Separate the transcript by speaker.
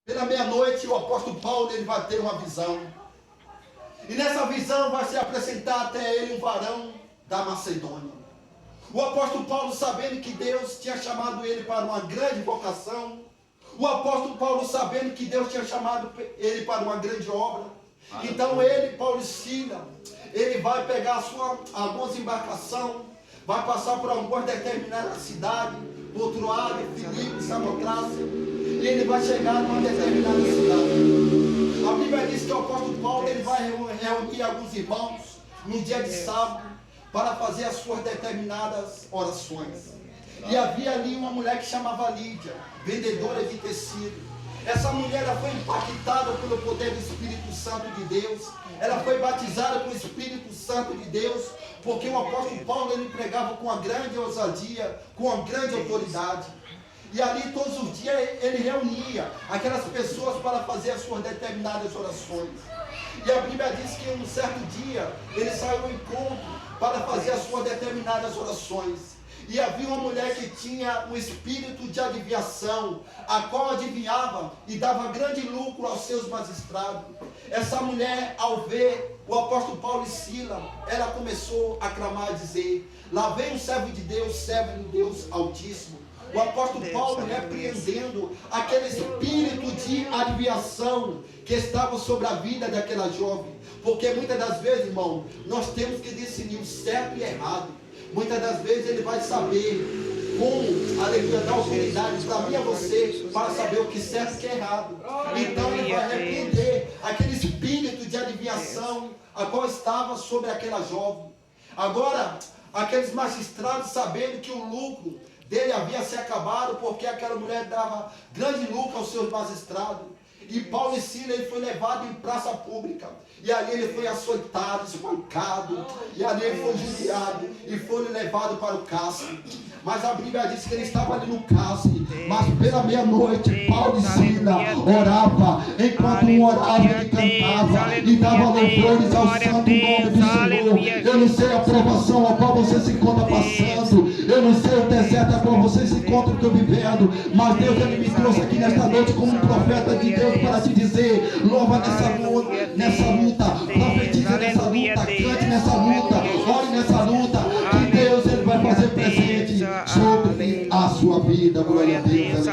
Speaker 1: Pela meia-noite, o apóstolo Paulo ele vai ter uma visão. E nessa visão vai se apresentar até ele um varão da Macedônia. O apóstolo Paulo, sabendo que Deus tinha chamado ele para uma grande vocação, o apóstolo Paulo, sabendo que Deus tinha chamado ele para uma grande obra, então ele, Paulo e Silas, ele vai pegar algumas embarcações, vai passar por algumas determinadas cidades, por Troade, Filipe, Samotrácia, e ele vai chegar numa determinada cidade. A Bíblia diz que o apóstolo Paulo ele vai reunir alguns irmãos no dia de sábado para fazer as suas determinadas orações. E havia ali uma mulher que chamava Lídia, vendedora de tecido. Essa mulher ela foi impactada pelo poder do Espírito Santo de Deus. Ela foi batizada com o Espírito Santo de Deus, porque o apóstolo Paulo ele pregava com uma grande ousadia, com uma grande autoridade. E ali todos os dias ele reunia aquelas pessoas para fazer as suas determinadas orações. E a Bíblia diz que um certo dia ele saiu ao encontro para fazer as suas determinadas orações. E havia uma mulher que tinha um espírito de adivinhação, a qual adivinhava e dava grande lucro aos seus magistrados. Essa mulher, ao ver o apóstolo Paulo e Silas, ela começou a clamar e dizer: lá vem um servo de Deus, servo de Deus Altíssimo. O apóstolo Paulo repreendendo aquele espírito de adivinhação que estava sobre a vida daquela jovem. Porque muitas das vezes, irmão, nós temos que discernir o certo e errado. Muitas das vezes ele vai saber, com a aleluia da autoridade, para mim e a você, para saber o que é certo e o que é errado. Então ele vai repreender aquele espírito de adivinhação a qual estava sobre aquela jovem. Agora, aqueles magistrados, sabendo que o lucro dele havia se acabado, porque aquela mulher dava grande lucro aos seus magistrados. E Paulo e Silas ele foi levado em praça pública. E ali ele foi açoitado, espancado. E ali ele foi judiado. E foi levado para o cárcere. Mas a Bíblia diz que ele estava ali no cárcere. Mas pela meia-noite, Paulo e Silas oravam. Enquanto um orava, ele cantava. E dava louvores ao santo nome do Senhor. Eu não sei a provação a qual você se encontra passando. Eu não sei o deserto a qual você se encontra vivendo. Mas Deus ele me trouxe aqui nesta noite como um profeta de Deus para te dizer: louva nessa luta, profetiza nessa luta, cante nessa luta, ore nessa luta, que Deus ele vai fazer presente sobre a sua vida. Glória a Deus.